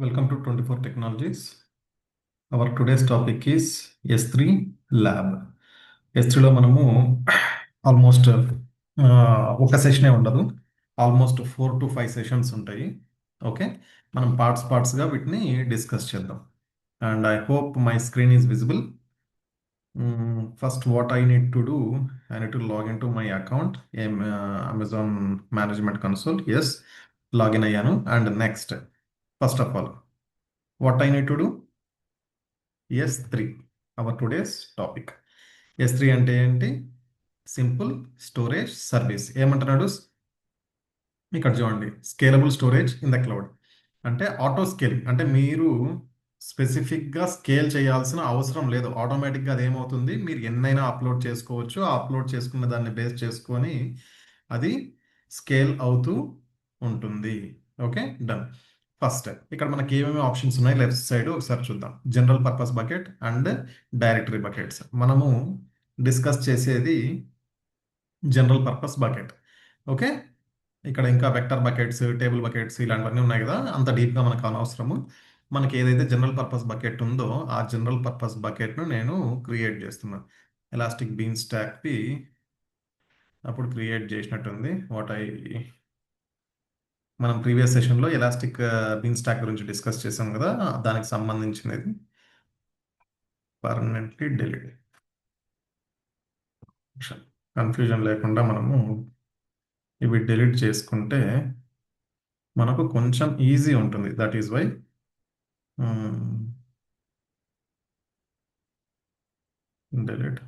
Welcome to 24 Technologies. Our today's topic is S3 Lab. S3లో మనము almost ఒక సెషనే ఉండదు, almost 4 to 5 sessions ఉంటాయి. Okay, మనం పార్ట్స్గా వీటిని డిస్కస్ చేద్దాం. And I hope my screen is visible. First, what I need to do, I need to log into my account, Amazon Management Console. Yes, login అయ్యాను. And next, first of all, what I need to do? S3, our today's topic. S3 అంటే ఏంటి? Simple storage service. ఏమంటున్నాడు? ఇక్కడ చూడండి, scalable storage in the cloud. అంటే auto scaling, అంటే మీరు స్పెసిఫిక్గా స్కేల్ చేయాల్సిన అవసరం లేదు. ఆటోమేటిక్గా అది ఏమవుతుంది, మీరు ఎన్నైనా అప్లోడ్ చేసుకోవచ్చు. ఆ అప్లోడ్ చేసుకున్న దాన్ని బేస్ చేసుకొని అది స్కేల్ అవుతూ ఉంటుంది. Okay, done. ఫస్ట్ ఇక్కడ మనకి ఏమేమి ఆప్షన్స్ ఉన్నాయి లెఫ్ట్ సైడ్ ఒకసారి చూద్దాం. General purpose bucket and directory buckets. మనము డిస్కస్ చేసేది జనరల్ పర్పస్ బకెట్. ఓకే, ఇక్కడ ఇంకా వెక్టర్ బకెట్స్, టేబుల్ బకెట్స్ ఇలాంటివన్నీ ఉన్నాయి కదా, అంత డీప్గా మనకు అనవసరము. మనకి ఏదైతే జనరల్ పర్పస్ బకెట్ ఉందో ఆ జనరల్ పర్పస్ బకెట్ను నేను క్రియేట్ చేస్తున్నాను. ఎలాస్టిక్ బీన్ స్టాక్కి అప్పుడు క్రియేట్ చేసినట్టుంది. మనం ప్రీవియస్ సెషన్లో ఎలాస్టిక్ బీన్ స్టాక్ గురించి డిస్కస్ చేసాం కదా, దానికి సంబంధించినది. పర్మనెంట్లీ డిలీట్, కన్ఫ్యూజన్ లేకుండా మనము ఇవి డిలీట్ చేసుకుంటే మనకు కొంచెం ఈజీ ఉంటుంది. That is why delete.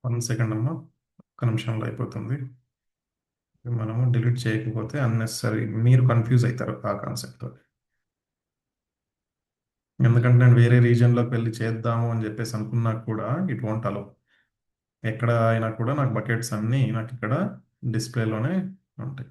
One second అమ్మా, ఒక్క నిమిషంలో అయిపోతుంది. మనము డిలీట్ చేయకపోతే అన్నెసరీ మీరు కన్ఫ్యూజ్ అవుతారు ఆ కాన్సెప్ట్తో. ఎందుకంటే నేను వేరే రీజియన్లోకి వెళ్ళి చేద్దాము అని చెప్పేసి అనుకున్నా కూడా ఇట్ వోంట్ అలో. ఎక్కడ అయినా కూడా నాకు బకెట్స్ అన్నీ నాకు ఇక్కడ డిస్ప్లేలోనే ఉంటాయి.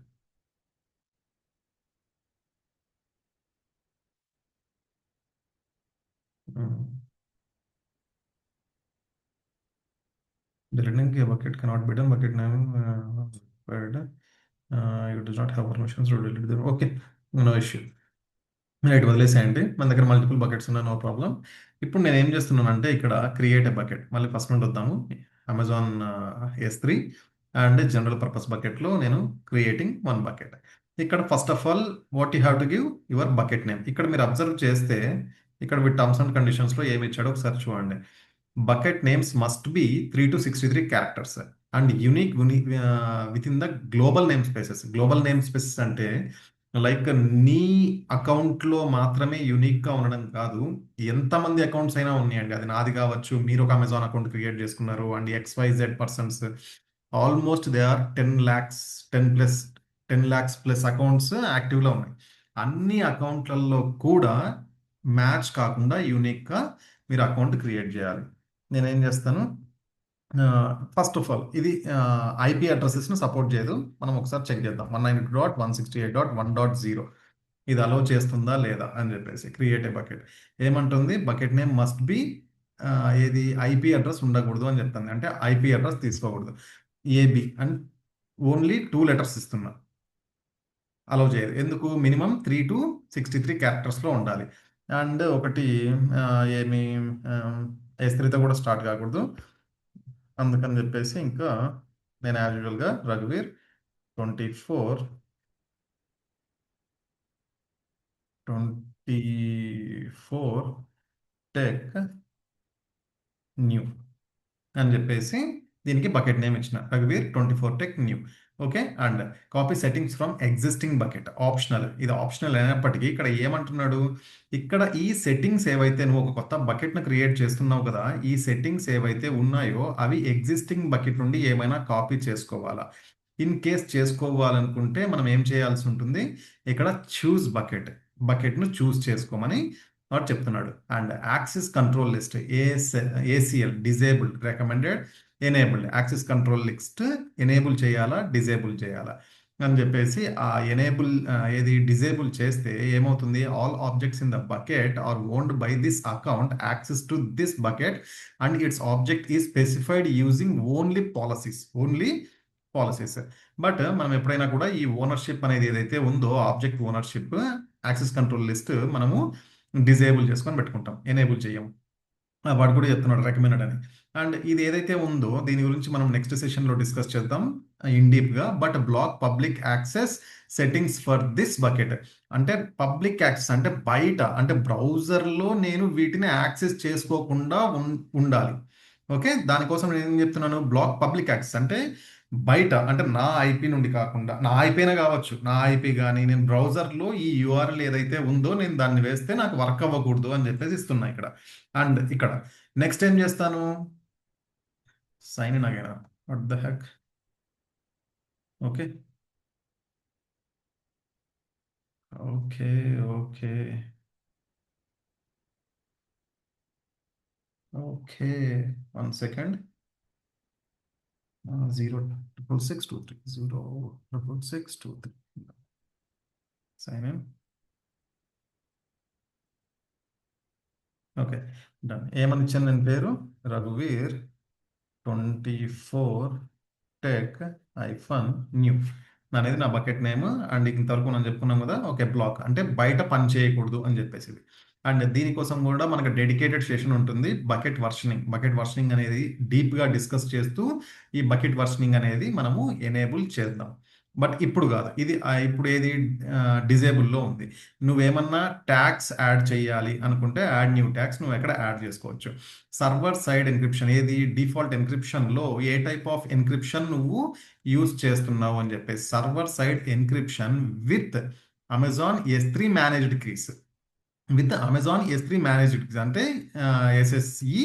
Deleting a bucket cannot be done. Bucket name required. You do not have permissions to delete them. Okay, no issue. Right, వదిలేసేయండి. మన దగ్గర మల్టిపుల్ బకెట్స్ ఉన్నాయి, నో ప్రాబ్లం. ఇప్పుడు నేను ఏం చేస్తున్నానంటే ఇక్కడ క్రియేట్ ఏ బకెట్, మళ్ళీ ఫస్ట్ నుండి వద్దాము. Amazon S3 and general purpose బకెట్లో నేను క్రియేటింగ్ వన్ బకెట్. ఇక్కడ first of all what you have to give your bucket name. ఇక్కడ మీరు అబ్జర్వ్ చేస్తే ఇక్కడ విత్ టర్మ్స్ అండ్ కండిషన్స్లో ఏమి ఇచ్చాడో ఒకసారి చూడండి. Bucket names must be 3 to 63 characters and unique within the global namespaces. Global namespaces అంటే లైక్ నీ అకౌంట్లో మాత్రమే యూనిక్గా ఉండడం కాదు, ఎంతమంది అకౌంట్స్ అయినా ఉన్నాయండి. అది నాది కావచ్చు, మీరు ఒక అమెజాన్ అకౌంట్ క్రియేట్ చేసుకున్నారు and XYZ persons, almost they are 10 lakhs 10 lakhs plus accounts యాక్టివ్లో ఉన్నాయి. అన్ని అకౌంట్లలో కూడా మ్యాచ్ కాకుండా యూనిక్గా మీరు అకౌంట్ క్రియేట్ చేయాలి. నేనేం చేస్తాను, ఫస్ట్ ఆఫ్ ఆల్ ఇది IP అడ్రసెస్ను సపోర్ట్ చేయదు. మనం ఒకసారి చెక్ చేద్దాం. 192.168.1.0 ఇది అలో చేస్తుందా లేదా అని చెప్పేసి. క్రియేట్ ఏ బకెట్ ఏమంటుంది, బకెట్ నేమ్ మస్ట్ బి ఏది IP అడ్రస్ ఉండకూడదు అని చెప్తుంది. అంటే IP అడ్రస్ తీసుకోకూడదు. AB అండ్ ఓన్లీ 2 letters ఇస్తున్నా, అలో చేయదు. ఎందుకు, మినిమం 3 to 63 క్యారెక్టర్స్లో ఉండాలి. అండ్ ఒకటి ఏమి S3తో కూడా స్టార్ట్ కాకూడదు. అందుకని చెప్పేసి ఇంకా నేను యాజ్ యూజువల్గా రఘువీర్ 24 టెక్ న్యూ అని చెప్పేసి దీనికి బకెట్ నేమ్ ఇచ్చిన, రఘువీర్ 24 tech new. Okay, and copy settings from existing bucket optional. ఇది ఆప్షనల్ అయినప్పటికీ ఇక్కడ ఏమంటున్నాడు, ఇక్కడ ఈ సెట్టింగ్స్ ఏవైతే నువ్వు ఒక కొత్త బకెట్ను క్రియేట్ చేస్తున్నావు కదా, ఈ సెట్టింగ్స్ ఏవైతే ఉన్నాయో అవి ఎగ్జిస్టింగ్ బకెట్ నుండి ఏమైనా కాపీ చేసుకోవాలా. ఇన్ కేస్ చేసుకోవాలనుకుంటే మనం ఏం చేయాల్సి ఉంటుంది, ఇక్కడ చూస్ బకెట్ను చూస్ చేసుకోమని వాడు చెప్తున్నాడు. And access control list ACL disabled recommended enabled access control list enable చేయాలా డిజేబుల్ చేయాలా అని చెప్పేసి ఆ ఎనేబుల్ ఏది డిజేబుల్ చేస్తే ఏమవుతుంది, all objects in the bucket are owned by this account access to this bucket and its object is specified using only policies. But మనం ఎప్పుడైనా కూడా ఈ ఓనర్షిప్ అనేది ఏదైతే ఉందో object ownership access control list మనము డిజేబుల్ చేసుకొని పెట్టుకుంటాం, ఎనేబుల్ చేయం. వాడు కూడా చెప్తున్నాడు రికమెండెడ్ అని. అండ్ ఇది ఏదైతే ఉందో దీని గురించి మనం నెక్స్ట్ సెషన్లో డిస్కస్ చేద్దాం ఇన్ డీప్గా. But black public access settings for this bucket అంటే పబ్లిక్ యాక్సెస్ అంటే బయట అంటే బ్రౌజర్లో నేను వీటిని యాక్సెస్ చేసుకోకుండా ఉండాలి. ఓకే, దానికోసం నేను ఏం చెప్తున్నాను, బ్లాక్ పబ్లిక్ యాక్సెస్ అంటే బయట అంటే నా ఐపీ నుండి కాకుండా, నా ఐపీనే కావచ్చు, నా ఐపీ కానీ నేను బ్రౌజర్లో ఈ యూఆర్ఎల్ ఏదైతే ఉందో నేను దాన్ని వేస్తే నాకు వర్క్ అవ్వకూడదు అని చెప్పేసి ఇస్తున్నా ఇక్కడ. అండ్ ఇక్కడ నెక్స్ట్ ఏం చేస్తాను, sign in again. What the heck. Okay okay okay okay 1 second. 06623 06623 sign in. Okay, done. ఏమని ఇచ్చాను నేను పేరు, రఘువీర్ 24 టెక్ -న్యూ అనేది నా బకెట్ నేమ్. అండ్ ఇంతవరకు మనం చెప్పుకున్నాం కదా, ఓకే బ్లాక్ అంటే బయట పని చేయకూడదు అని చెప్పేసి ఇది. అండ్ దీనికోసం కూడా మనకు డెడికేటెడ్ సెషన్ ఉంటుంది, బకెట్ వర్షనింగ్ అనేది డీప్గా డిస్కస్ చేస్తూ ఈ బకెట్ వర్షనింగ్ అనేది మనము ఎనేబుల్ చేద్దాం. బట్ ఇప్పుడు కాదు, ఇది ఇప్పుడు ఏది డిజేబుల్లో ఉంది. నువ్వేమన్నా ట్యాగ్స్ యాడ్ చేయాలి అనుకుంటే యాడ్ న్యూ ట్యాగ్స్ నువ్వు ఎక్కడ యాడ్ చేసుకోవచ్చు. సర్వర్ సైడ్ ఎన్క్రిప్షన్ ఏది డిఫాల్ట్ ఎన్క్రిప్షన్లో ఏ టైప్ ఆఫ్ ఎన్క్రిప్షన్ నువ్వు యూజ్ చేస్తున్నావు అని చెప్పేసి server side encryption with Amazon S3 managed keys. With Amazon S3 managed keys అంటే SSE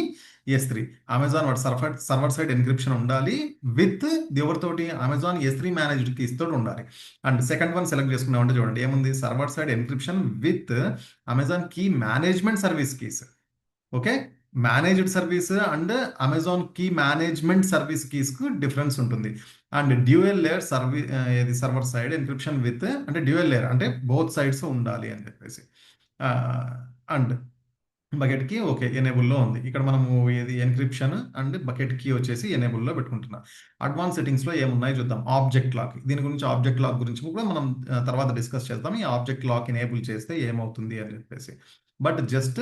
S3 అమెజాన్ వాడు సర్వర్ సైడ్ ఎన్క్రిప్షన్ ఉండాలి విత్ ఎవరితోటి అమెజాన్ S3 మేనేజ్డ్ కీస్ తోటి ఉండాలి. అండ్ సెకండ్ వన్ సెలెక్ట్ చేసుకున్నామంటే చూడండి ఏముంది, server side encryption with Amazon key management service keys. Okay, managed service and Amazon key management service కీస్కు difference ఉంటుంది. And dual layer ఏది server side encryption with అంటే dual layer అంటే both sides ఉండాలి అని చెప్పేసి. అండ్ బకెట్ కీ ఓకే ఎనేబుల్లో ఉంది. ఇక్కడ మనము ఏది ఎన్క్రిప్షన్ అండ్ బకెట్ కీ వచ్చేసి ఎనేబుల్లో పెట్టుకుంటున్నాం. అడ్వాన్స్ సెట్టింగ్స్లో ఏమున్నాయో చూద్దాం. ఆబ్జెక్ట్ లాక్, దీని గురించి ఆబ్జెక్ట్ లాక్ గురించి కూడా మనం తర్వాత డిస్కస్ చేద్దాం. ఈ ఆబ్జెక్ట్ లాక్ ఎనేబుల్ చేస్తే ఏమవుతుంది అని చెప్పేసి. But just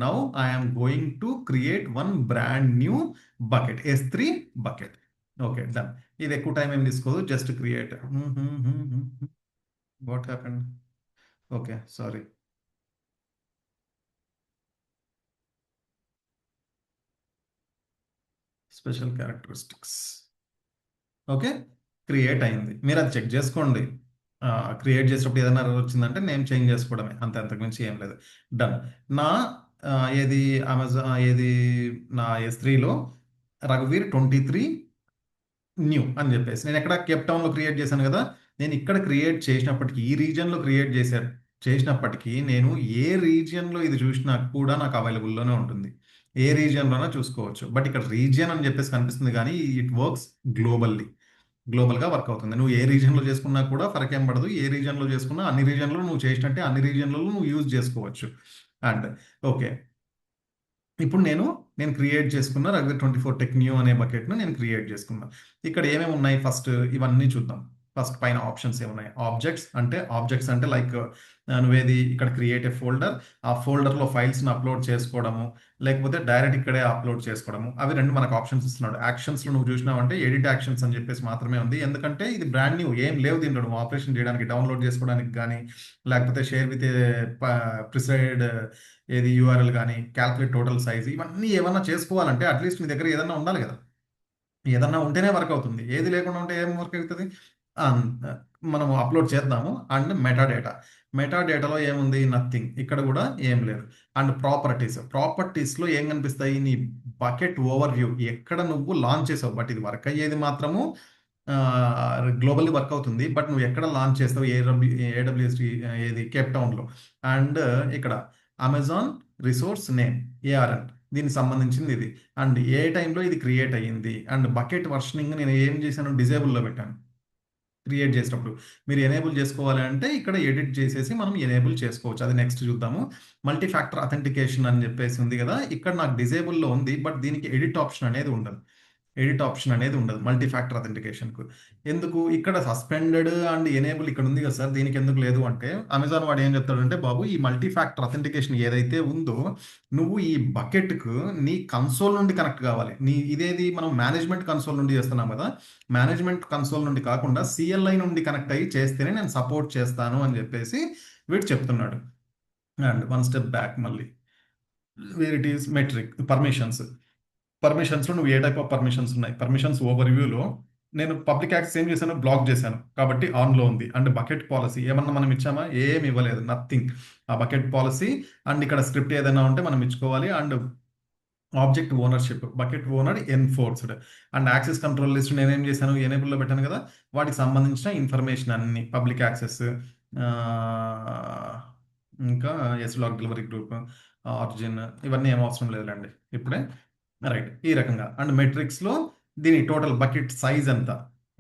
now I'm going to create one brand new bucket S3 bucket. Okay done. ఇది ఎక్కువ టైం ఏం తీసుకోదు, just create. What happened, okay sorry. Special characteristics. Okay, create అయింది. మీరు అది చెక్ చేసుకోండి. క్రియేట్ చేసేటప్పుడు ఏదైనా error వచ్చిందంటే నేమ్ చేంజ్ చేసుకోవడమే, అంతే, అంతకుమించి ఏం లేదు. డన్. నా ఏది ఏది నా S3లో రఘువీర్ 23 న్యూ అని చెప్పేసి నేను ఎక్కడ కేప్ టౌన్లో క్రియేట్ చేశాను కదా, నేను ఇక్కడ క్రియేట్ చేసినప్పటికీ ఈ రీజియన్లో క్రియేట్ చేసినప్పటికీ నేను ఏ రీజియన్లో ఇది చూసినా కూడా నాకు అవైలబుల్లోనే ఉంటుంది, ఏ రీజియన్లోనే చూసుకోవచ్చు. బట్ ఇక్కడ రీజియన్ అని చెప్పేసి కనిపిస్తుంది కానీ ఇట్ వర్క్స్ గ్లోబల్గా వర్క్ అవుతుంది. నువ్వు ఏ రీజియన్లో చేసుకున్నా కూడా ఫరక్ ఏం పడదు, ఏ రీజియన్లో చేసుకున్నా అన్ని రీజియన్లో నువ్వు చేసినట్టే అన్ని రీజియన్లలో నువ్వు యూజ్ చేసుకోవచ్చు. అండ్ ఓకే, ఇప్పుడు నేను క్రియేట్ చేసుకున్న రఘువీర్ 24 టెక్ న్యూ అనే బకెట్ను నేను క్రియేట్ చేసుకున్నా. ఇక్కడ ఏమేమి ఉన్నాయి ఫస్ట్ ఇవన్నీ చూద్దాం. ఫస్ట్ పైన ఆప్షన్స్ ఏమున్నాయి, ఆబ్జెక్ట్స్ అంటే లైక్ నువ్వేది ఇక్కడ క్రియేట్ ఏ ఫోల్డర్, ఆ ఫోల్డర్లో ఫైల్స్ని అప్లోడ్ చేసుకోవడము, లేకపోతే డైరెక్ట్ ఇక్కడే అప్లోడ్ చేసుకోవడము, అవి రెండు మనకు ఆప్షన్స్ ఇస్తున్నాడు. యాక్షన్స్లో నువ్వు చూసినావంటే ఎడిట్ యాక్షన్స్ అని చెప్పేసి మాత్రమే ఉంది, ఎందుకంటే ఇది బ్రాండ్ న్యూ, ఏం లేవు దీంట్లో నువ్వు ఆపరేషన్ చేయడానికి, డౌన్లోడ్ చేసుకోవడానికి కానీ, లేకపోతే షేర్ విత్ ప్రిసైడ్ ఏది యూఆర్ఎల్ కానీ, క్యాల్కులేట్ టోటల్ సైజ్, ఇవన్నీ ఏమన్నా చేసుకోవాలంటే అట్లీస్ట్ మీ దగ్గర ఏదన్నా ఉండాలి కదా, ఏదన్నా ఉంటేనే వర్క్ అవుతుంది, ఏది లేకుండా ఉంటే ఏం వర్క్ అవుతుంది. మనము అప్లోడ్ చేద్దాము. అండ్ మెటాడేటాలో ఏముంది, నథింగ్, ఇక్కడ కూడా ఏం లేదు. అండ్ ప్రాపర్టీస్లో ఏం కనిపిస్తాయి, నీ బకెట్ ఓవర్ వ్యూ, ఎక్కడ నువ్వు లాంచ్ చేసావు. బట్ ఇది వర్క్ అయ్యేది మాత్రము గ్లోబల్లీ వర్క్ అవుతుంది. బట్ నువ్వు ఎక్కడ లాంచ్ చేస్తావు, ఏడబ్ల్యూఎస్ ఏది కేప్ టౌన్లో. అండ్ ఇక్కడ అమెజాన్ రిసోర్స్ నేమ్ ఏఆర్ఎన్, దీనికి సంబంధించింది ఇది. అండ్ ఏ టైంలో ఇది క్రియేట్ అయ్యింది, అండ్ బకెట్ వర్షనింగ్ నేను ఏం చేశాను, డిజేబుల్లో పెట్టాను. క్రియేట్ చేసేటప్పుడు మీరు ఎనేబుల్ చేసుకోవాలి అంటే ఇక్కడ ఎడిట్ చేసేసి మనం ఎనేబుల్ చేసుకోవచ్చు. అది నెక్స్ట్ చూద్దాము. మల్టీ ఫ్యాక్టర్ అథెంటికేషన్ అని చెప్పేసి ఉంది కదా, ఇక్కడ నాకు డిజేబుల్లో ఉంది, బట్ దీనికి ఎడిట్ ఆప్షన్ అనేది ఉండదు. ఎడిట్ ఆప్షన్ అనేది ఉండదు మల్టీ ఫ్యాక్టర్ అథెంటికేషన్కు. ఎందుకు ఇక్కడ సస్పెండెడ్ అండ్ ఎనేబుల్ ఇక్కడ ఉంది కదా సార్, దీనికి ఎందుకు లేదు అంటే, అమెజాన్ వాడు ఏం చెప్తాడంటే, బాబు ఈ మల్టీ ఫ్యాక్టర్ అథెంటికేషన్ ఏదైతే ఉందో నువ్వు ఈ బకెట్కు నీ కన్సోల్ నుండి కనెక్ట్ కావాలి. ఇదేది మనం మేనేజ్మెంట్ కన్సోల్ నుండి చేస్తున్నాం కదా, మేనేజ్మెంట్ కన్సోల్ నుండి కాకుండా సిఎల్ఐ నుండి కనెక్ట్ అయ్యి చేస్తేనే నేను సపోర్ట్ చేస్తాను అని చెప్పేసి వీడు చెప్తున్నాడు. అండ్ వన్ స్టెప్ బ్యాక్ మళ్ళీ, where it is metric permissions. పర్మిషన్స్లో నువ్వు ఏ టైప్ ఆఫ్ పర్మిషన్స్ ఉన్నాయి, పర్మిషన్స్ ఓవర్ వ్యూలో నేను పబ్లిక్ యాక్సెస్ ఏం చేశాను, బ్లాక్ చేశాను కాబట్టి ఆన్లో ఉంది. అండ్ బకెట్ పాలసీ ఏమన్నా మనం ఇచ్చామా, ఏమి ఇవ్వలేదు, నథింగ్. ఆ బకెట్ పాలసీ అండ్ ఇక్కడ స్క్రిప్ట్ ఏదైనా ఉంటే మనం ఇచ్చుకోవాలి. And object ownership, bucket owner enforced. And access control list నేనేం చేశాను, ఎనేబుల్లో పెట్టాను కదా, వాటికి సంబంధించిన ఇన్ఫర్మేషన్ అన్ని పబ్లిక్ యాక్సెస్, ఇంకా ఎస్ లాక్ డెలివరీ గ్రూప్, ఆరిజిన్, ఇవన్నీ ఏం అవసరం లేదులేండి ఇప్పుడే. రైట్, ఈ రకంగా. అండ్ మెట్రిక్స్లో దీని టోటల్ బకెట్ సైజ్ ఎంత,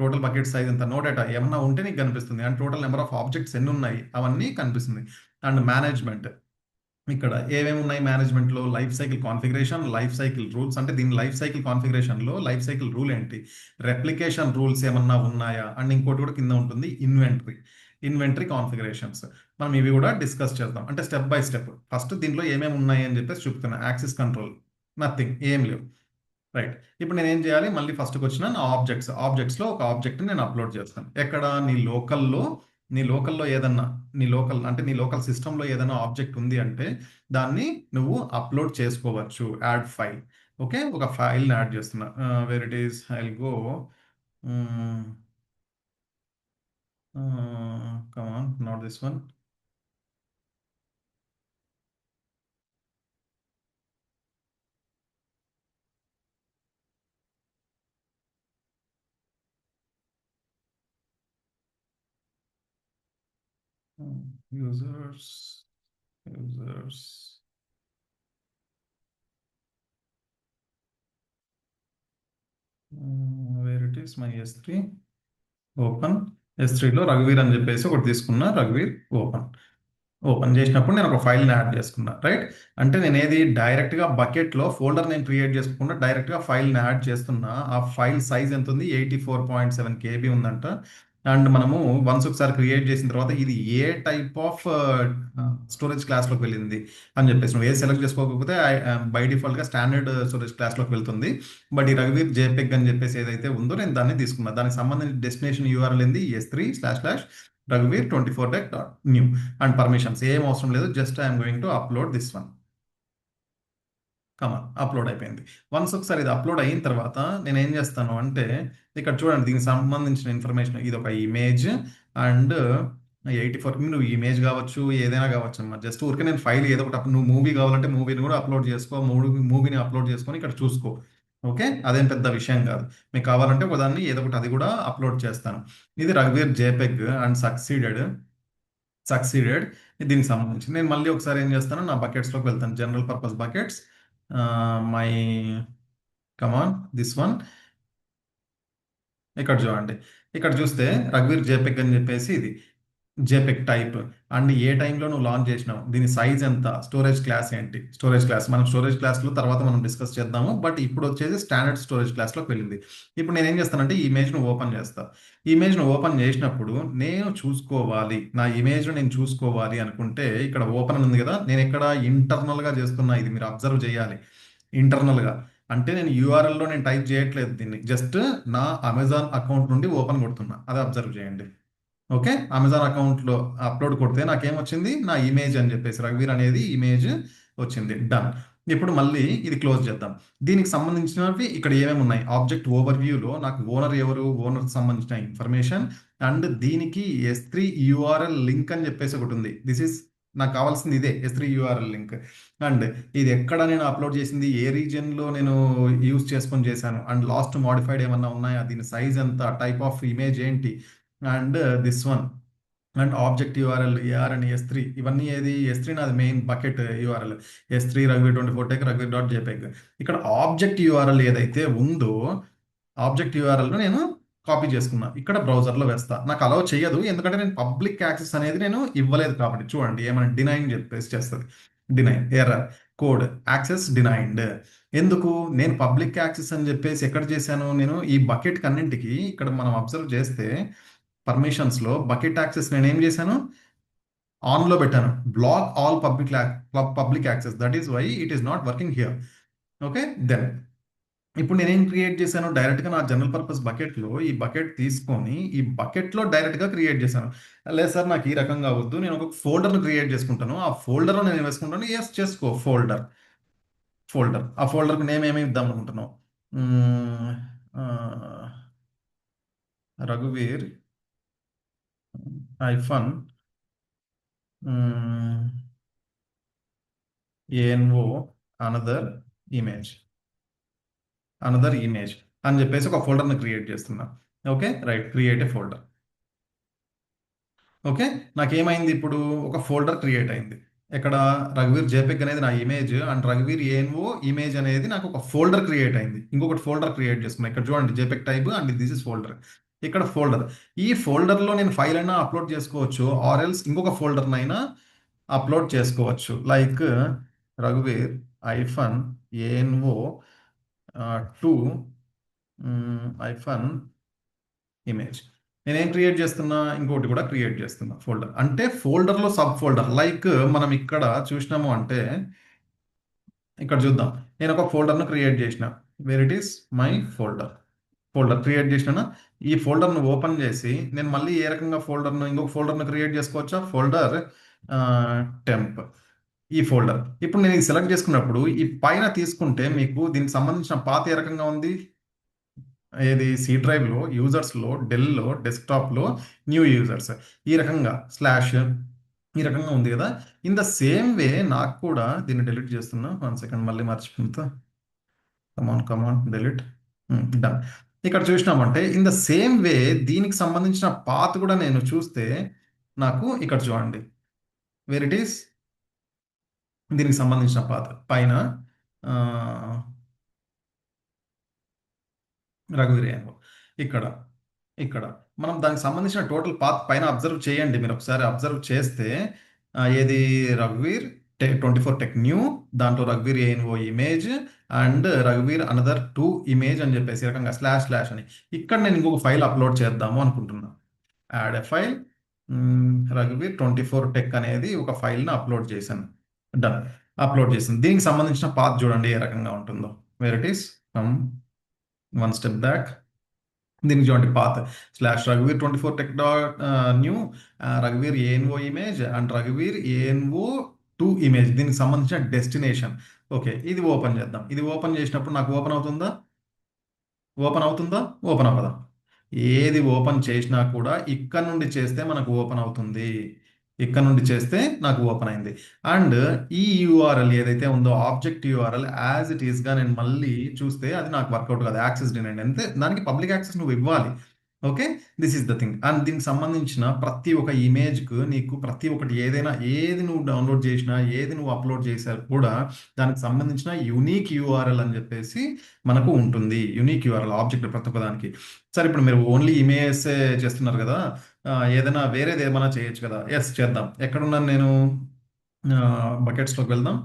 టోటల్ బకెట్ సైజ్ ఎంత, నో డేటా ఏమన్నా ఉంటే నీకు కనిపిస్తుంది. And total number of objects ఎన్ని ఉన్నాయి అవన్నీ కనిపిస్తుంది. అండ్ మేనేజ్మెంట్, ఇక్కడ ఏమేమి ఉన్నాయి మేనేజ్మెంట్లో, life cycle configuration, life cycle rules. అంటే దీని లైఫ్ సైకిల్ కాన్ఫిగరేషన్లో లైఫ్ సైకిల్ రూల్ ఏంటి, రెప్లికేషన్ రూల్స్ ఏమన్నా ఉన్నాయా, అండ్ ఇంకోటి కూడా కింద ఉంటుంది ఇన్వెంటరీ, ఇన్వెంటరీ కాన్ఫిగరేషన్స్. మనం ఇవి కూడా డిస్కస్ చేద్దాం, అంటే స్టెప్ బై స్టెప్. ఫస్ట్ దీంట్లో ఏమేమి ఉన్నాయి అని చెప్పేసి చూపుతున్నా. యాక్సెస్ కంట్రోల్ నథింగ్, ఏం లేవు. రైట్, ఇప్పుడు నేను ఏం చేయాలి, మళ్ళీ ఫస్ట్కి వచ్చిన నా ఆబ్జెక్ట్స్లో ఒక ఆబ్జెక్ట్ని నేను అప్లోడ్ చేస్తాను. ఎక్కడ, నీ లోకల్లో ఏదన్నా, నీ లోకల్ సిస్టంలో ఏదైనా ఆబ్జెక్ట్ ఉంది అంటే దాన్ని నువ్వు అప్లోడ్ చేసుకోవచ్చు. Add file. ఓకే, ఒక ఫైల్ని యాడ్ చేస్తున్నా. Where it is, I will go, come on, not this one. users where it is my S3 open. S3లో రఘువీర్ అని చెప్పేసి ఒకటి తీసుకున్నా, రఘువీర్ ఓపెన్ చేసినప్పుడు నేను ఒక ఫైల్ని యాడ్ చేసుకున్నా. రైట్, అంటే నేను ఏది డైరెక్ట్గా బకెట్లో ఫోల్డర్ నేను క్రియేట్ చేసుకోకుండా డైరెక్ట్గా ఫైల్ని యాడ్ చేస్తున్నా. ఆ ఫైల్ సైజ్ ఎంత ఉంది, 84.7 KB ఉందంట. అండ్ మనము వన్స్ ఒకసారి క్రియేట్ చేసిన తర్వాత ఇది ఏ టైప్ ఆఫ్ స్టోరేజ్ క్లాస్లోకి వెళ్ళింది అని చెప్పేసి నువ్వు ఏ సెలెక్ట్ చేసుకోకపోతే బై డిఫాల్ట్గా స్టాండర్డ్ స్టోరేజ్ క్లాస్లోకి వెళ్తుంది. బట్ ఈ రఘువీర్ జేపెగ్ అని చెప్పేసి ఏదైతే ఉందో నేను దాన్ని తీసుకున్నా. దానికి సంబంధించిన డెస్టినేషన్ URL ఏంది, S3//Raghuveer 24.new. అండ్ పర్మిషన్స్ ఏం అవసరం లేదు, just I'm going to upload this one. Comma, upload అయిపోయింది. వన్స్ ఒకసారి ఇది అప్లోడ్ అయిన తర్వాత నేను ఏం చేస్తాను అంటే, ఇక్కడ చూడండి దీనికి సంబంధించిన ఇన్ఫర్మేషన్, ఇది ఒక ఇమేజ్. అండ్ 84, నువ్వు ఇమేజ్ కావచ్చు ఏదైనా కావచ్చు అన్నమాట. జస్ట్ ఊరికే నేను ఫైల్ ఏదో ఒకటి నువ్వు మూవీ కావాలంటే మూవీని కూడా అప్లోడ్ చేసుకో, మూవీని అప్లోడ్ చేసుకొని ఇక్కడ చూసుకో. ఓకే, అదేం పెద్ద విషయం కాదు. మీకు కావాలంటే ఒకదాన్ని ఏదో ఒకటి అది కూడా అప్లోడ్ చేస్తాను. ఇది రఘువీర్ జేపెగ్ అండ్ సక్సీడెడ్. దీనికి సంబంధించి నేను మళ్ళీ ఒకసారి ఏం చేస్తాను, నా బకెట్స్లోకి వెళ్తాను, general purpose buckets, my come on this one. ఇక్కడ చూడండి, ఇక్కడ చూస్తే రఘువీర్ జేపెగ్ అని చెప్పేసి ఇది జేపెగ్ టైప్. అండ్ ఏ టైంలో నువ్వు లాంచ్ చేసినావు, దీని సైజ్ ఎంత, స్టోరేజ్ క్లాస్ ఏంటి. స్టోరేజ్ క్లాస్ మనం స్టోరేజ్ క్లాస్లో తర్వాత మనం డిస్కస్ చేద్దాము, బట్ ఇప్పుడు వచ్చేసి స్టాండర్డ్ స్టోరేజ్ క్లాస్లోకి వెళ్ళింది. ఇప్పుడు నేను ఏం చేస్తానంటే ఈ ఇమేజ్ను ఓపెన్ చేస్తాను. ఈ ఇమేజ్ను ఓపెన్ చేసినప్పుడు నేను చూసుకోవాలి, నా ఇమేజ్ను నేను చూసుకోవాలి అనుకుంటే ఇక్కడ ఓపెన్ ఉంది కదా, నేను ఇక్కడ ఇంటర్నల్గా చేస్తున్నా. ఇది మీరు అబ్జర్వ్ చేయాలి, ఇంటర్నల్గా. అంటే నేను యూఆర్ఎల్లో నేను టైప్ చేయట్లేదు దీన్ని, జస్ట్ నా అమెజాన్ అకౌంట్ నుండి ఓపెన్ కొడుతున్నా. అది అబ్జర్వ్ చేయండి. ఓకే, అమెజాన్ అకౌంట్లో అప్లోడ్ కొడితే నాకేమొచ్చింది, నా ఇమేజ్ అని చెప్పేసి రఘువీర్ అనేది ఇమేజ్ వచ్చింది. డన్. ఇప్పుడు మళ్ళీ ఇది క్లోజ్ చేద్దాం. దీనికి సంబంధించినవి ఇక్కడ ఏమేమి ఉన్నాయి, ఆబ్జెక్ట్ ఓవర్ వ్యూలో నాకు ఓనర్ ఎవరు, ఓనర్కి సంబంధించిన ఇన్ఫర్మేషన్. అండ్ దీనికి S3 URL లింక్ అని చెప్పేసి ఒకటి ఉంది. నాకు కావాల్సింది ఇదే S3 URL లింక్. అండ్ ఇది ఎక్కడ నేను అప్లోడ్ చేసింది, ఏ రీజియన్లో నేను యూజ్ చేసుకొని చేశాను, అండ్ లాస్ట్ మాడిఫైడ్ ఏమన్నా ఉన్నాయా, దీని సైజ్ ఎంత, టైప్ ఆఫ్ ఇమేజ్ ఏంటి, and this one and object URL AR and ఎస్3 ఇవన్నీ ఏది ఎస్3 నాది main bucket URL ఎస్3 రఘువీర్ 24 tech రఘువీర్ dot JPEG. ఇక్కడ ఆబ్జెక్ట్ యూఆర్ఎల్ ఏదైతే ఉందో ఆబ్జెక్ట్ యూఆర్ఎల్ నేను కాపీ చేసుకున్నా ఇక్కడ బ్రౌజర్లో వేస్తా. నాకు అలౌ చేయదు ఎందుకంటే నేను పబ్లిక్ యాక్సెస్ అనేది నేను ఇవ్వలేదు కాబట్టి. చూడండి ఏమైనా డినైన్ చెప్పేసి చేస్తుంది. డినైన్ ఎర్రర్ కోడ్ యాక్సెస్ డినైన్డ్. ఎందుకు నేను పబ్లిక్ యాక్సెస్ అని చెప్పేసి ఎక్కడ చేశాను, నేను ఈ బకెట్ కన్నింటికి ఇక్కడ మనం అబ్జర్వ్ చేస్తే పర్మిషన్స్లో బకెట్ యాక్సెస్ నేను ఏం చేశాను, ఆన్లో పెట్టాను. Block all public access, that is why it is not working here. Okay, then ఇప్పుడు నేనేం క్రియేట్ చేశాను, డైరెక్ట్గా నా జనరల్ పర్పస్ బకెట్లో ఈ బకెట్ తీసుకొని ఈ బకెట్లో డైరెక్ట్గా క్రియేట్ చేశాను. లేదు సార్ నాకు ఈ రకంగా అవద్దు, నేను ఒక ఫోల్డర్ను క్రియేట్ చేసుకుంటాను, ఆ ఫోల్డర్లో నేను వేసుకుంటాను. ఎస్ చేసుకో, ఫోల్డర్. ఆ ఫోల్డర్కి నేమ్ ఏమి ఇద్దాం అనుకుంటున్నావు, మ్మ్, ఆ, రఘువీర్ ఐఫన్ ఏఎన్ఓ అనదర్ ఇమేజ్ అని చెప్పేసి ఒక ఫోల్డర్ని క్రియేట్ చేస్తున్నా. Okay right, create a folder. Okay, నాకేమైంది ఇప్పుడు, ఒక ఫోల్డర్ క్రియేట్ అయింది. ఇక్కడ రఘువీర్ జేపెక్ అనేది నా ఇమేజ్ అండ్ రఘువీర్ ఏఎన్ఓ ఇమేజ్ అనేది నాకు ఒక ఫోల్డర్ క్రియేట్ అయింది. ఇంకొకటి ఫోల్డర్ క్రియేట్ చేసుకున్నా. ఇక్కడ చూడండి JPEG type and this is folder. ఇక్కడ ఫోల్డర్, ఈ ఫోల్డర్లో నేను ఫైల్ అయినా అప్లోడ్ చేసుకోవచ్చు ఆర్ ఎల్స్ ఇంకొక ఫోల్డర్నైనా అప్లోడ్ చేసుకోవచ్చు. లైక్ రఘువీర్ ఐఫన్ ఏఎన్ఓ 2 ఐఫన్ ఇమేజ్. నేనేం క్రియేట్ చేస్తున్నా, ఇంకోటి కూడా క్రియేట్ చేస్తున్నా ఫోల్డర్. అంటే ఫోల్డర్లో సబ్ ఫోల్డర్. లైక్ మనం ఇక్కడ చూసినాము అంటే ఇక్కడ చూద్దాం, నేను ఒక ఫోల్డర్ను క్రియేట్ చేసిన, where it is my folder create చేసిన. ఈ ఫోల్డర్ను ఓపెన్ చేసి నేను మళ్ళీ ఏ రకంగా ఫోల్డర్ను ఇంకొక ఫోల్డర్ను క్రియేట్ చేసుకోవచ్చా, ఫోల్డర్ టెంప్, ఈ ఫోల్డర్. ఇప్పుడు నేను ఇది సెలెక్ట్ చేసుకున్నప్పుడు ఈ పైన తీసుకుంటే మీకు దీనికి సంబంధించిన పాత ఏ రకంగా ఉంది, ఏది సి డ్రైవ్లో, యూజర్స్లో, డెల్లో, డెస్క్టాప్లో, న్యూ యూజర్స్, ఈ రకంగా స్లాష్ ఈ రకంగా ఉంది కదా. ఇన్ ద సేమ్ వే నాకు కూడా దీన్ని డెలీట్ చేస్తున్నా. 1 సెకండ్, మళ్ళీ మర్చిపోతా. కమాన్ డెలీట్, డన్. ఇక్కడ చూసినామంటే ఇన్ ద సేమ్ వే దీనికి సంబంధించిన పాత్ కూడా నేను చూస్తే నాకు ఇక్కడ చూడండి, వేర్ ఇట్ ఈస్ దీనికి సంబంధించిన పాత్ పైన రఘువీరేణు ఇక్కడ ఇక్కడ మనం దానికి సంబంధించిన టోటల్ పాత్ పైన అబ్జర్వ్ చేయండి. మీరు ఒకసారి అబ్జర్వ్ చేస్తే ఏది రఘువీర్ 24 టెక్ న్యూ, దాంట్లో రఘువీర్ ANO image and రఘువీర్ another 2 image అని చెప్పేసి ఈ రకంగా స్లాష్ అని. ఇక్కడ నేను ఇంకొక ఫైల్ అప్లోడ్ చేద్దాము అనుకుంటున్నా. యాడ్ ఎ ఫైల్, రఘువీర్ 24 టెక్ అనేది ఒక ఫైల్ని అప్లోడ్ చేశాను. డన్, అప్లోడ్ చేసింది. దీనికి సంబంధించిన పాత్ చూడండి ఏ రకంగా ఉంటుందో. Wear it is, one step back, దీనికి చూడండి path slash రఘువీర్ 24 tech dot new రఘువీర్ ANO image and రఘువీర్ ANO 2 image, దీనికి సంబంధించిన డెస్టినేషన్. ఓకే, ఇది ఓపెన్ చేద్దాం. ఇది ఓపెన్ చేసినప్పుడు నాకు ఓపెన్ అవుతుందా, ఓపెన్ అవ్వదా. ఏది ఓపెన్ చేసినా కూడా ఇక్కడ నుండి చేస్తే మనకు ఓపెన్ అవుతుంది. ఇక్కడ నుండి చేస్తే నాకు ఓపెన్ అయింది. అండ్ ఈ యూఆర్ఎల్ ఏదైతే ఉందో ఆబ్జెక్ట్ యూఆర్ఎల్ యాజ్ ఇట్ ఈస్గా నేను మళ్ళీ చూస్తే అది నాకు వర్కౌట్ కాదు, యాక్సెస్ డినైడ్. అంతే, దానికి పబ్లిక్ యాక్సెస్ నువ్వు ఇవ్వాలి. Okay, this is the thing. And దీనికి సంబంధించిన ప్రతి ఒక్క ఇమేజ్కు నీకు ప్రతి ఒక్కటి ఏదైనా ఏది నువ్వు డౌన్లోడ్ చేసినా ఏది నువ్వు అప్లోడ్ చేసినా కూడా దానికి సంబంధించిన యునీక్ యూఆర్ఎల్ అని చెప్పేసి మనకు ఉంటుంది. యునీక్ యూఆర్ఎల్ ఆబ్జెక్ట్ ప్రతి ఒక్క దానికి. సరే, ఇప్పుడు మీరు ఓన్లీ ఇమేజెస్ చేస్తున్నారు కదా, ఏదైనా వేరేది ఏమైనా చేయొచ్చు కదా. ఎస్ చేద్దాం. ఎక్కడున్నాను నేను, బకెట్స్లోకి వెళ్దాం.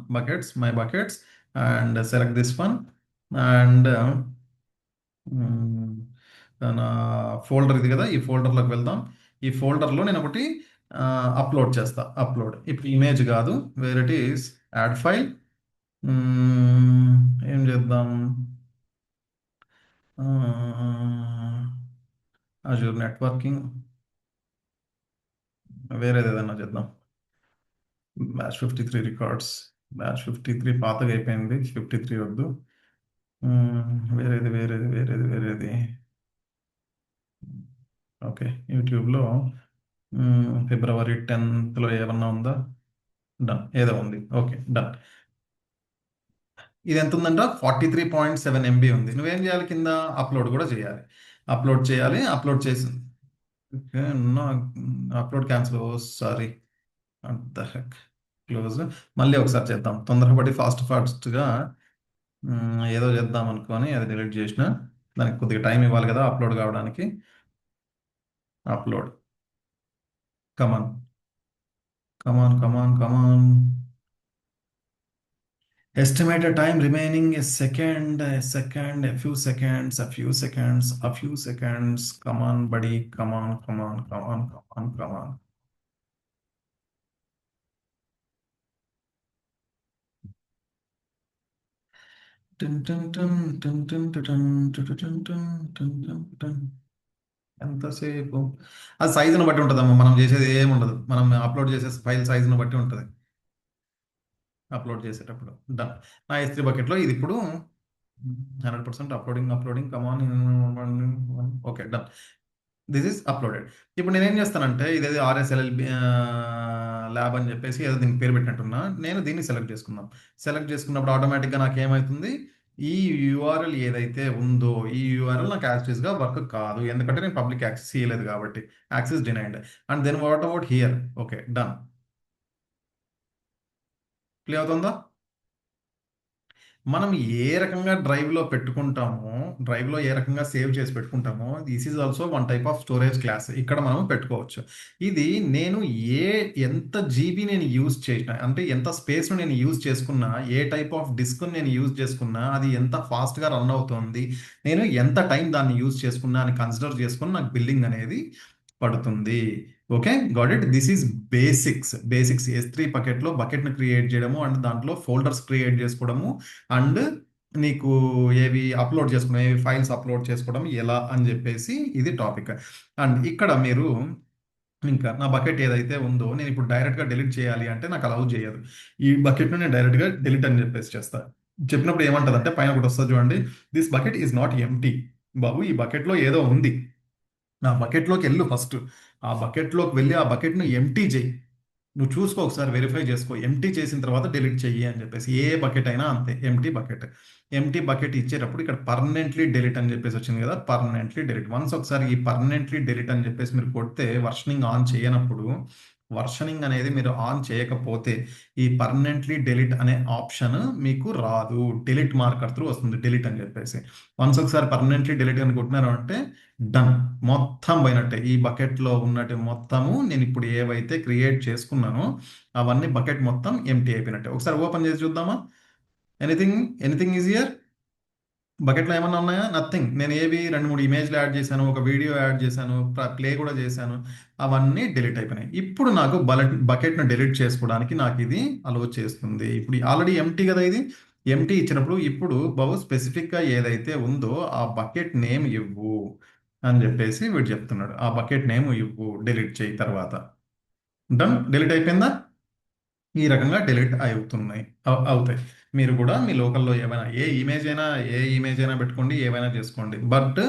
My buckets and select this one and నా ఫోల్డర్ ఇది కదా, ఈ ఫోల్డర్లోకి వెళ్దాం. ఈ ఫోల్డర్లో నేను ఒకటి అప్లోడ్ చేస్తా. అప్లోడ్ ఇప్పుడు ఇమేజ్ కాదు, where it is add file. ఏం చేద్దాం, అజూర్ నెట్వర్కింగ్, వేరేది ఏదైనా చేద్దాం. బ్యాచ్ 53 రికార్డ్స్, బ్యాచ్ 53 పాతగా అయిపోయింది, 53 వద్దు. వేరేది. ఓకే, యూట్యూబ్లో ఫిబ్రవరి 10th ఏమన్నా ఉందా, డన్, ఏదో ఉంది. Okay, done. ఇది ఎంత ఉందంట, 43.7 MB ఉంది. నువ్వేం చేయాలి, కింద అప్లోడ్ కూడా చేయాలి. అప్లోడ్ చేసి ఓకే. నా upload cancel. Oh sorry. What the heck. Close. మళ్ళీ ఒకసారి చేద్దాం. తొందరపడి ఫాస్ట్ ఫాస్ట్‌గా ఏదో చేద్దాం అనుకోని అది డిలీట్ చేసిన. దానికి కొద్దిగా టైం ఇవ్వాలి కదా అప్లోడ్ కావడానికి. Upload. Come on. Come on, come on, come on. Estimated time remaining a second, a few seconds, a few seconds, a few seconds. Come on, buddy. Come on, come on, come on, come on, come on. Dun, dun, dun, dun, dun, dun, dun, dun, dun, dun, dun, dun, dun. ఎంతసేపు అది సైజును బట్టి ఉంటుందమ్మా. మనం చేసేది ఏమి ఉండదు. మనం upload చేసే ఫైల్ సైజును బట్టి ఉంటుంది అప్లోడ్ చేసేటప్పుడు. డన్. నా S3 బకెట్లో ఇది ఇప్పుడు 100% uploading, uploading. Come on. Okay, done. This is uploaded. ఇప్పుడు నేనేం చేస్తానంటే ఇదేది ఆర్ఎస్ఎల్ఎల్బి ల్యాబ్ అని చెప్పేసి ఏదో దీనికి పేరు పెట్టినట్టున్నా, నేను దీన్ని సెలెక్ట్ చేసుకున్నాం. సెలెక్ట్ చేసుకున్నప్పుడు ఆటోమేటిక్గా నాకు ఏమవుతుంది, ఈ యూఆర్ఎల్ ఏదైతే ఉందో ఈ యూఆర్ఎల్ నాకు యాక్సెస్గా వర్క్ కాదు, ఎందుకంటే నేను పబ్లిక్ యాక్సెస్ ఇవ్వలేదు కాబట్టి. Access denied. And then what about here. Okay, done. Play అవుతుందా? మనం ఏ రకంగా డ్రైవ్లో పెట్టుకుంటామో, డ్రైవ్లో ఏ రకంగా సేవ్ చేసి పెట్టుకుంటామో, this is also one type of storage class. ఇక్కడ మనం పెట్టుకోవచ్చు. ఇది నేను ఏ ఎంత జీబీ నేను యూజ్ చేసిన, అంటే ఎంత స్పేస్ను నేను యూజ్ చేసుకున్నా, ఏ టైప్ ఆఫ్ డిస్క్ను నేను యూజ్ చేసుకున్నా, అది ఎంత ఫాస్ట్గా రన్ అవుతుంది, నేను ఎంత టైం దాన్ని యూజ్ చేసుకున్నా అని కన్సిడర్ చేసుకుని నాకు బిల్లింగ్ అనేది పడుతుంది. Okay, got it. This is basics S3 బకెట్లో బకెట్ను క్రియేట్ చేయడము అండ్ దాంట్లో ఫోల్డర్స్ క్రియేట్ చేసుకోవడము అండ్ నీకు ఏవి అప్లోడ్ చేసుకోవడం, ఏవి ఫైల్స్ అప్లోడ్ చేసుకోవడం ఎలా అని చెప్పేసి ఇది టాపిక్. అండ్ ఇక్కడ మీరు ఇంకా నా బకెట్ ఏదైతే ఉందో నేను ఇప్పుడు డైరెక్ట్గా డిలీట్ చేయాలి అంటే నాకు అలౌ చేయదు. ఈ బకెట్ను నేను డైరెక్ట్గా డిలీట్ అని చెప్పేసి చేస్తాను. చెప్పినప్పుడు ఏమంటుంది అంటే పైన ఒకటి వస్తుంది చూడండి, this bucket is not empty. బాబు, ఈ బకెట్లో ఏదో ఉంది. నా బకెట్లోకి వెళ్ళు ఫస్ట్. ఆ బకెట్లోకి వెళ్ళి ఆ బకెట్ను ఎంటీ చేయి. నువ్వు చూసుకో, ఒకసారి వెరిఫై చేసుకో. ఎంటీ చేసిన తర్వాత డిలీట్ చెయ్యి అని చెప్పేసి. ఏ బకెట్ అయినా అంతే, ఎంటీ బకెట్ ఇచ్చేటప్పుడు ఇక్కడ పర్మనెంట్లీ డిలీట్ అని చెప్పేసి వచ్చింది కదా, పర్మనెంట్లీ డిలీట్. వన్స్ ఒకసారి ఈ పర్మనెంట్లీ డిలీట్ అని చెప్పేసి మీరు కొడితే వర్షనింగ్ ఆన్ చేయనప్పుడు, వర్షనింగ్ అనేది మీరు ఆన్ చేయకపోతే ఈ పర్మనెంట్లీ డిలీట్ అనే ఆప్షన్ మీకు రాదు. డిలీట్ మార్కర్ త్రూ వస్తుంది డిలీట్ అని చెప్పేసి. వన్స్ ఒకసారి పర్మనెంట్లీ డిలీట్ అని కొట్టినారు అంటే డన్, మొత్తం పోయినట్టే. ఈ బకెట్లో ఉన్నట్టు మొత్తము నేను ఇప్పుడు ఏవైతే క్రియేట్ చేసుకున్నానో అవన్నీ బకెట్ మొత్తం ఎంటీ అయిపోయినట్టే. ఒకసారి ఓపెన్ చేసి చూద్దామా. Anything anything is here. బకెట్లో ఏమన్నా ఉన్నాయా? నథింగ్. నేను ఏవి 2-3 ఇమేజ్లు యాడ్ చేశాను, ఒక వీడియో యాడ్ చేశాను, ప్లే కూడా చేశాను, అవన్నీ డిలీట్ అయిపోయినాయి. ఇప్పుడు నాకు బకెట్ను డిలీట్ చేసుకోవడానికి నాకు ఇది అలో చేస్తుంది. ఇప్పుడు ఆల్రెడీ ఎంటీ కదా ఇది. ఎంటీ ఇచ్చినప్పుడు ఇప్పుడు బాబు స్పెసిఫిక్గా ఏదైతే ఉందో ఆ బకెట్ నేమ్ ఇవ్వు అని చెప్పేసి వీడు చెప్తున్నాడు. ఆ బకెట్ నేమ్ ఇవ్వు, డిలీట్ చేయి తర్వాత. డన్. డిలీట్ అయిపోయిందా? ఈ రకంగా డిలీట్ అవుతాయి. మీరు కూడా మీ లోకల్లో ఏమైనా ఏ ఇమేజ్ అయినా పెట్టుకోండి, ఏవైనా చేసుకోండి. బట్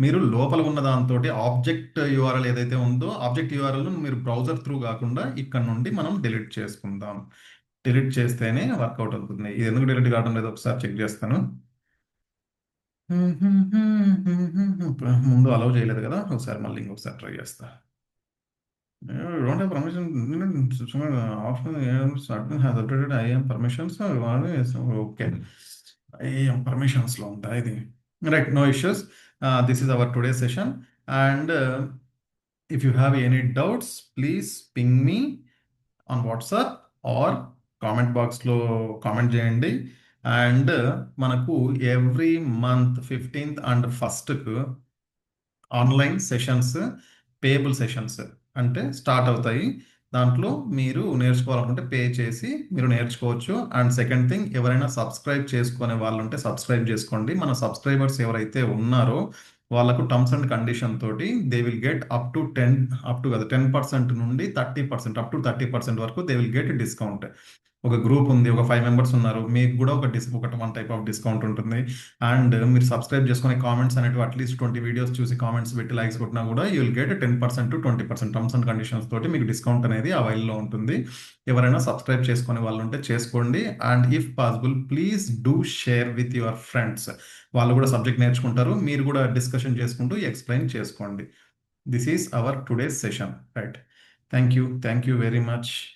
మీరు లోపల ఉన్న దాంతో ఆబ్జెక్ట్ యూఆర్ఎల్ ఏదైతే ఉందో ఆబ్జెక్ట్ యూఆర్ఎల్ మీరు బ్రౌజర్ త్రూ కాకుండా ఇక్కడ నుండి మనం డిలీట్ చేసుకుందాం. డిలీట్ చేస్తేనే వర్కౌట్ అవుతుంది. ఇది ఎందుకు డిలీట్ కావడం లేదో ఒకసారి చెక్ చేస్తాను. ముందు అలౌ చేయలేదు కదా, ఒకసారి మళ్ళీ ఇంకొకసారి ట్రై చేస్తా. Don't have permission. Option certain has updated IAM permissions. Okay, IAM పర్మిషన్స్లో ఉంటా ఇది. Right, no issues. This is our today session. And if you have any doubts please ping me on WhatsApp or comment బాక్స్లో comment చేయండి. And మనకు every month 15th అండ్ 1st online sessions, payable sessions అంటే start అవుతాయి. దాంట్లో మీరు నేర్చుకోవాలనుకుంటే pay చేసి మీరు నేర్చుకోవచ్చు. అండ్ సెకండ్ థింగ్, ఎవరైనా సబ్స్క్రైబ్ చేసుకునే వాళ్ళు ఉంటే సబ్స్క్రైబ్ చేసుకోండి. మన సబ్స్క్రైబర్స్ ఎవరైతే ఉన్నారో వాళ్ళకు టర్మ్స్ అండ్ కండిషన్ తోటి they will get up to కదా 10% నుండి 30%, అప్ టు 30% వరకు దే విల్ గెట్ డిస్కౌంట్. ఒక గ్రూప్ ఉంది, ఒక 5 మెంబర్స్ ఉన్నారు, మీకు కూడా ఒకటి వన్ టైప్ ఆఫ్ డిస్కౌంట్ ఉంటుంది. అండ్ మీరు సబ్స్క్రైబ్ చేసుకునే కామెంట్స్ అనేవి అట్లీస్ట్ 20 వీడియోస్ చూసి కామెంట్స్ పెట్టి లైక్స్ కొట్టినా కూడా you will get 10% to 20% terms and conditions తోటి మీకు డిస్కౌంట్ అనేది అవైల్లో ఉంటుంది. ఎవరైనా సబ్స్క్రైబ్ చేసుకునే వాళ్ళు ఉంటే చేసుకోండి. And if possible please do share with your friends. వాళ్ళు కూడా సబ్జెక్ట్ నేర్చుకుంటారు, మీరు కూడా డిస్కషన్ చేసుకుంటూ ఎక్స్ప్లెయిన్ చేసుకోండి. This is our today's session, right? Thank you very much.